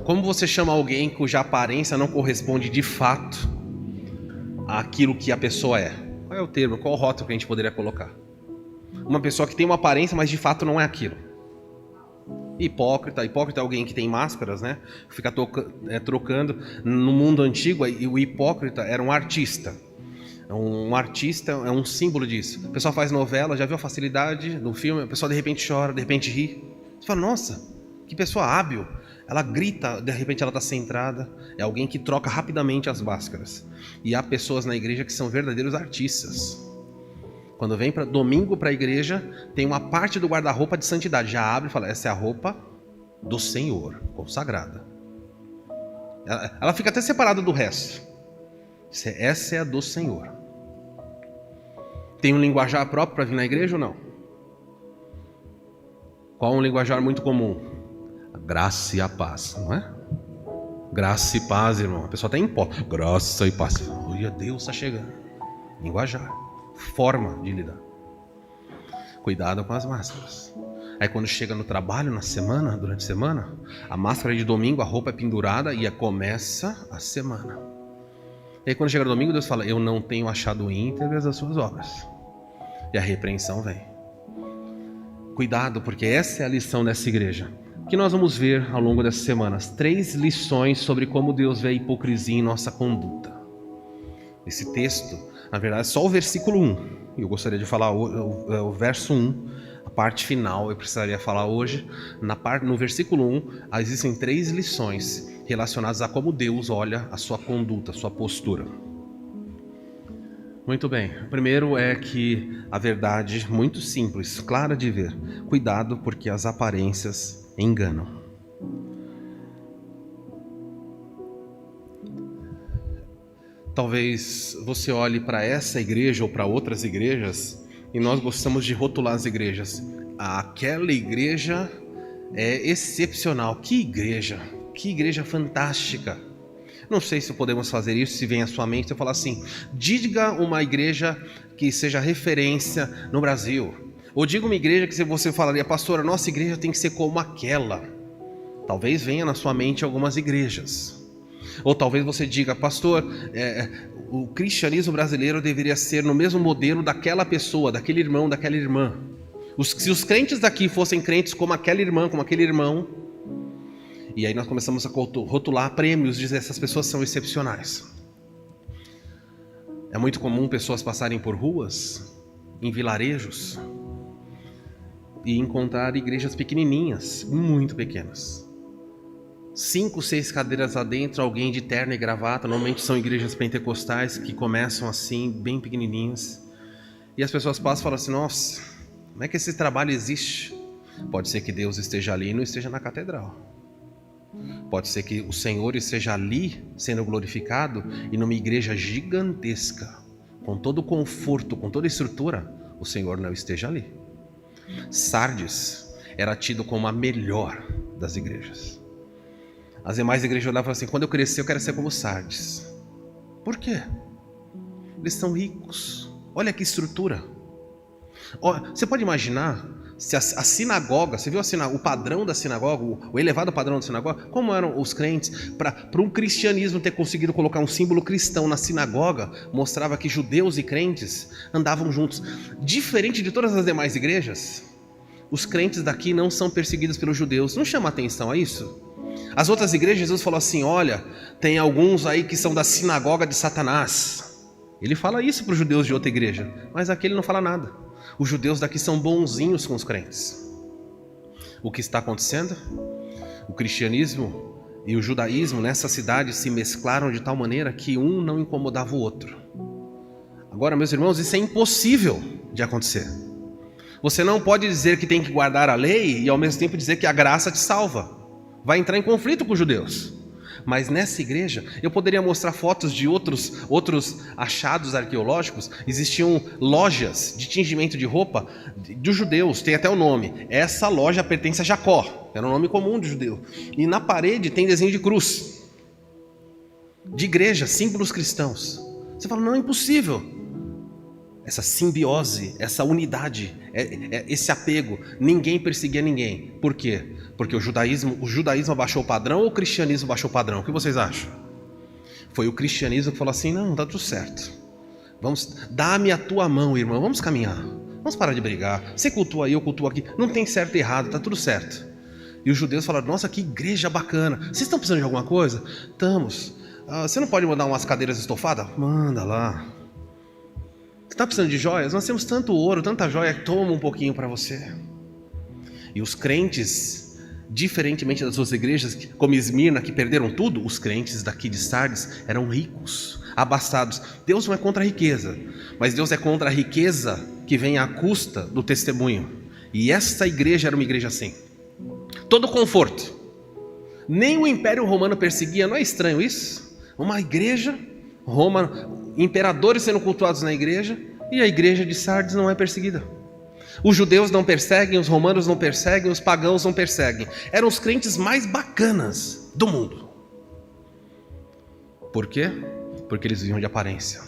Como você chama alguém cuja aparência não corresponde de fato àquilo que a pessoa é? Qual é o termo, qual o rótulo que a gente poderia colocar? Uma pessoa que tem uma aparência, mas de fato não é aquilo. Hipócrita é alguém que tem máscaras, né? Fica trocando. No mundo antigo, o hipócrita era um artista. Um artista é um símbolo disso. O pessoal faz novela, já viu a facilidade do filme? A pessoa de repente chora, de repente ri. Você fala, nossa, que pessoa hábil. Ela grita, de repente ela está centrada. É alguém que troca rapidamente as máscaras. E há pessoas na igreja que são verdadeiros artistas. Quando vem domingo para a igreja, tem uma parte do guarda-roupa de santidade. Já abre e fala, essa é a roupa do Senhor, consagrada. Ela fica até separada do resto. Essa é a do Senhor. Tem um linguajar próprio para vir na igreja ou não? Qual é um linguajar muito comum? A graça e a paz, não é? Graça e paz, irmão. A pessoa está em pó. Graça e paz. Olha, Deus está chegando. Linguajar. Forma de lidar. Cuidado com as máscaras. Aí quando chega no trabalho, na semana, durante a semana, a máscara de domingo, a roupa é pendurada e começa a semana. E aí quando chega no domingo, Deus fala, eu não tenho achado íntegras as suas obras. E a repreensão vem. Cuidado, porque essa é a lição dessa igreja. O que nós vamos ver ao longo dessas semanas? 3 lições sobre como Deus vê a hipocrisia em nossa conduta. Esse texto, na verdade, é só o versículo 1. Eu gostaria de falar o verso 1, a parte final, eu precisaria falar hoje. No versículo 1, existem 3 lições relacionadas a como Deus olha a sua conduta, a sua postura. Muito bem. O primeiro é que a verdade, muito simples, clara de ver. Cuidado, porque as aparências enganam. Talvez você olhe para essa igreja ou para outras igrejas e nós gostamos de rotular as igrejas. Aquela igreja é excepcional. Que igreja fantástica. Não sei se podemos fazer isso, se vem à sua mente, eu falar assim, diga uma igreja que seja referência no Brasil. Ou diga uma igreja que você falaria, pastor, a nossa igreja tem que ser como aquela. Talvez venha na sua mente algumas igrejas. Ou talvez você diga, pastor, o cristianismo brasileiro deveria ser no mesmo modelo daquela pessoa, daquele irmão, daquela irmã. Se os crentes daqui fossem crentes como aquela irmã, como aquele irmão, e aí nós começamos a rotular prêmios, dizer essas pessoas são excepcionais. É muito comum pessoas passarem por ruas, em vilarejos, e encontrar igrejas pequenininhas, muito pequenas. 5, 6 cadeiras lá dentro, alguém de terno e gravata. Normalmente são igrejas pentecostais que começam assim, bem pequenininhas. E as pessoas passam e falam assim, nossa, como é que esse trabalho existe? Pode ser que Deus esteja ali e não esteja na catedral. Pode ser que o Senhor esteja ali sendo glorificado e numa igreja gigantesca, com todo o conforto, com toda a estrutura, o Senhor não esteja ali. Sardes era tido como a melhor das igrejas. As demais igrejas olhavam e falavam assim, quando eu crescer eu quero ser como Sardes. Por quê? Eles são ricos. Olha que estrutura. Você pode imaginar se a sinagoga, você viu o padrão da sinagoga, o elevado padrão da sinagoga, como eram os crentes, para um cristianismo ter conseguido colocar um símbolo cristão na sinagoga, mostrava que judeus e crentes andavam juntos. Diferente de todas as demais igrejas, os crentes daqui não são perseguidos pelos judeus. Não chama atenção a isso? As outras igrejas, Jesus falou assim, olha, tem alguns aí que são da sinagoga de Satanás. Ele fala isso para os judeus de outra igreja, mas aqui ele não fala nada. Os judeus daqui são bonzinhos com os crentes. O que está acontecendo? O cristianismo e o judaísmo nessa cidade se mesclaram de tal maneira que um não incomodava o outro. Agora, meus irmãos, isso é impossível de acontecer. Você não pode dizer que tem que guardar a lei e ao mesmo tempo dizer que a graça te salva. Vai entrar em conflito com os judeus. Mas nessa igreja, eu poderia mostrar fotos de outros achados arqueológicos. Existiam lojas de tingimento de roupa dos judeus, tem até o nome. Essa loja pertence a Jacó, era um nome comum de judeu. E na parede tem desenho de cruz, de igreja, símbolos cristãos. Você fala, não, é impossível. essa simbiose, essa unidade, esse apego. Ninguém perseguia ninguém. Por quê? Porque o judaísmo abaixou o padrão ou o cristianismo baixou o padrão? O que vocês acham? Foi o cristianismo que falou assim: não, tá tudo certo. Dá-me a tua mão, irmão, vamos caminhar. Vamos parar de brigar. Você cultua aí, eu cultuo aqui. Não tem certo e errado, tá tudo certo. E os judeus falaram: nossa, que igreja bacana. Vocês estão precisando de alguma coisa? Estamos. Você não pode mandar umas cadeiras estofadas? Manda lá. Você está precisando de joias? Nós temos tanto ouro, tanta joia, toma um pouquinho para você. E os crentes, diferentemente das suas igrejas, como Esmirna, que perderam tudo, os crentes daqui de Sardes eram ricos, abastados. Deus não é contra a riqueza, mas Deus é contra a riqueza que vem à custa do testemunho. E essa igreja era uma igreja assim. Todo conforto. Nem o Império Romano perseguia, não é estranho isso? Uma igreja, Roma, imperadores sendo cultuados na igreja, e a igreja de Sardes não é perseguida. Os judeus não perseguem, os romanos não perseguem, os pagãos não perseguem. Eram os crentes mais bacanas do mundo. Por quê? Porque eles viviam de aparência.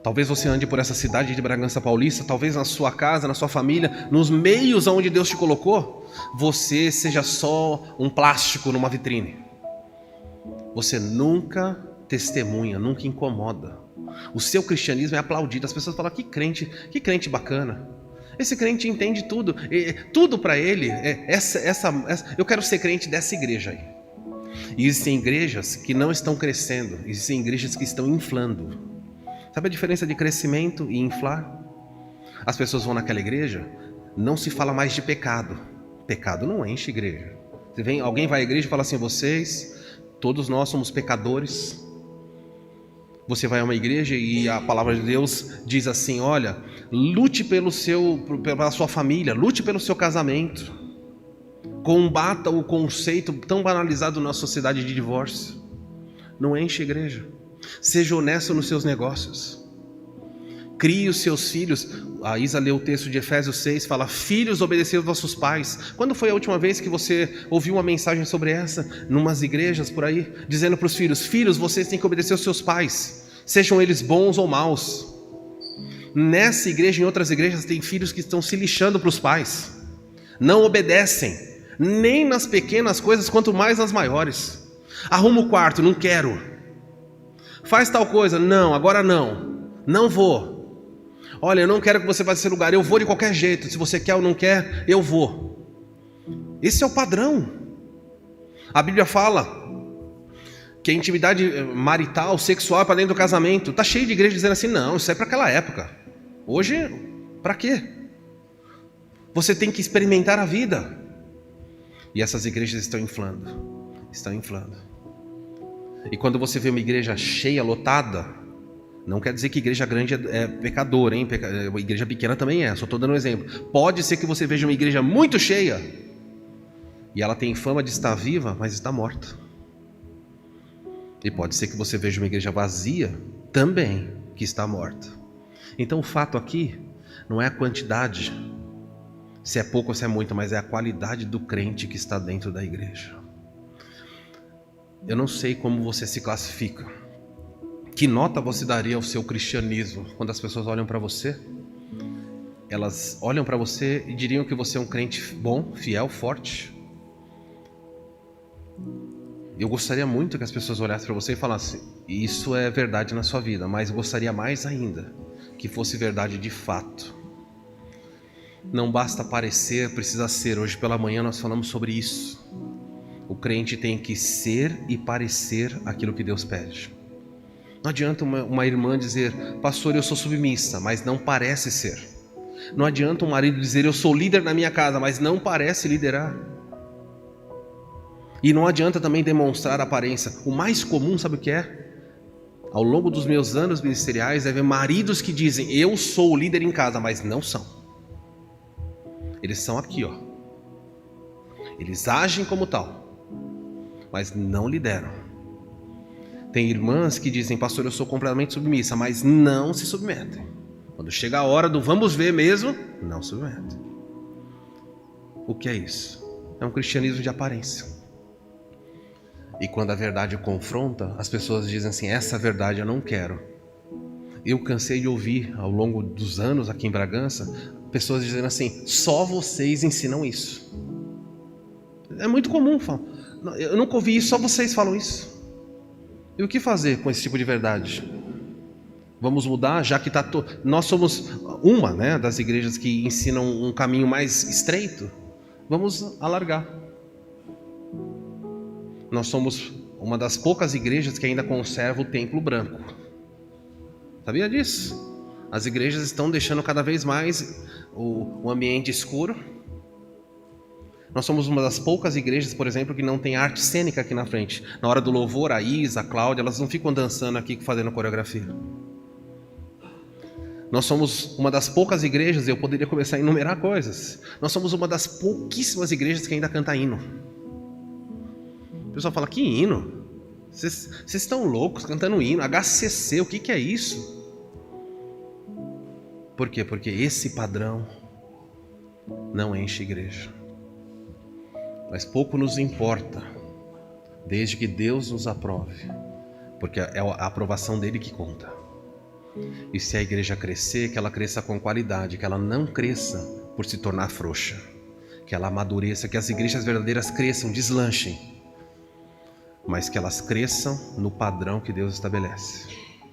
Talvez você ande por essa cidade de Bragança Paulista, talvez na sua casa, na sua família, nos meios onde Deus te colocou, você seja só um plástico numa vitrine. Você nunca testemunha, nunca incomoda. O seu cristianismo é aplaudido. As pessoas falam: que crente bacana. Esse crente entende tudo. Tudo para ele eu quero ser crente dessa igreja aí. E existem igrejas que não estão crescendo, existem igrejas que estão inflando. Sabe a diferença de crescimento e inflar? As pessoas vão naquela igreja, não se fala mais de pecado. Pecado não enche igreja. Alguém vai à igreja e fala assim: todos nós somos pecadores. Você vai a uma igreja e a palavra de Deus diz assim: olha, lute pela sua família, lute pelo seu casamento. Combata o conceito tão banalizado na sociedade de divórcio. Não enche igreja. Seja honesto nos seus negócios. Crie os seus filhos. A Isa leu o texto de Efésios 6, fala: filhos, obedecei aos vossos pais. Quando foi a última vez que você ouviu uma mensagem sobre essa? Numas igrejas por aí, dizendo para os filhos: filhos, vocês têm que obedecer aos seus pais, sejam eles bons ou maus. Nessa igreja e em outras igrejas tem filhos que estão se lixando para os pais. Não obedecem, nem nas pequenas coisas, quanto mais nas maiores. Arruma o quarto, não quero. Faz tal coisa, não, agora não. Não vou. Olha, eu não quero que você vá desse lugar, eu vou de qualquer jeito. Se você quer ou não quer, eu vou. Esse é o padrão. A Bíblia fala que a intimidade marital, sexual é para dentro do casamento. Está cheio de igreja dizendo assim: não, isso é para aquela época. Hoje, para quê? Você tem que experimentar a vida. E essas igrejas estão inflando. Estão inflando. E quando você vê uma igreja cheia, lotada, não quer dizer que igreja grande é pecadora, hein? Igreja pequena também é, só estou dando um exemplo. Pode ser que você veja uma igreja muito cheia e ela tem fama de estar viva, mas está morta. E pode ser que você veja uma igreja vazia também, que está morta. Então o fato aqui não é a quantidade, se é pouco ou se é muito, mas é a qualidade do crente que está dentro da igreja. Eu não sei como você se classifica. Que nota você daria ao seu cristianismo quando as pessoas olham para você? Elas olham para você e diriam que você é um crente bom, fiel, forte? Eu gostaria muito que as pessoas olhassem para você e falassem: isso é verdade na sua vida, mas eu gostaria mais ainda que fosse verdade de fato. Não basta parecer, precisa ser. Hoje pela manhã nós falamos sobre isso. O crente tem que ser e parecer aquilo que Deus pede. Não adianta uma irmã dizer: pastor, eu sou submissa, mas não parece ser. Não adianta um marido dizer: eu sou líder na minha casa, mas não parece liderar. E não adianta também demonstrar aparência. O mais comum, sabe o que é? Ao longo dos meus anos ministeriais, é ver maridos que dizem: eu sou o líder em casa, mas não são. Eles são aqui, ó. Eles agem como tal, mas não lideram. Tem irmãs que dizem: pastor, eu sou completamente submissa, mas não se submetem. Quando chega a hora do vamos ver mesmo, não se submetem. O que é isso? É um cristianismo de aparência. E quando a verdade confronta, as pessoas dizem assim: essa verdade eu não quero. Eu cansei de ouvir ao longo dos anos aqui em Bragança pessoas dizendo assim: só vocês ensinam isso. É muito comum falar. Eu nunca ouvi isso, só vocês falam isso. E o que fazer com esse tipo de verdade? Vamos mudar, já que nós somos uma, né, das igrejas que ensinam um caminho mais estreito. Vamos alargar. Nós somos uma das poucas igrejas que ainda conserva o templo branco. Sabia disso? As igrejas estão deixando cada vez mais o ambiente escuro. Nós somos uma das poucas igrejas, por exemplo, que não tem arte cênica aqui na frente. Na hora do louvor, a Isa, a Cláudia, elas não ficam dançando aqui fazendo coreografia. Nós somos uma das poucas igrejas, eu poderia começar a enumerar coisas. Nós somos uma das pouquíssimas igrejas que ainda canta hino. O pessoal fala: que hino? Vocês estão loucos cantando hino? HCC, o que é isso? Por quê? Porque esse padrão não enche igreja. Mas pouco nos importa, desde que Deus nos aprove, porque é a aprovação dele que conta. E se a igreja crescer, que ela cresça com qualidade, que ela não cresça por se tornar frouxa, que ela amadureça, que as igrejas verdadeiras cresçam, deslanchem, mas que elas cresçam no padrão que Deus estabelece.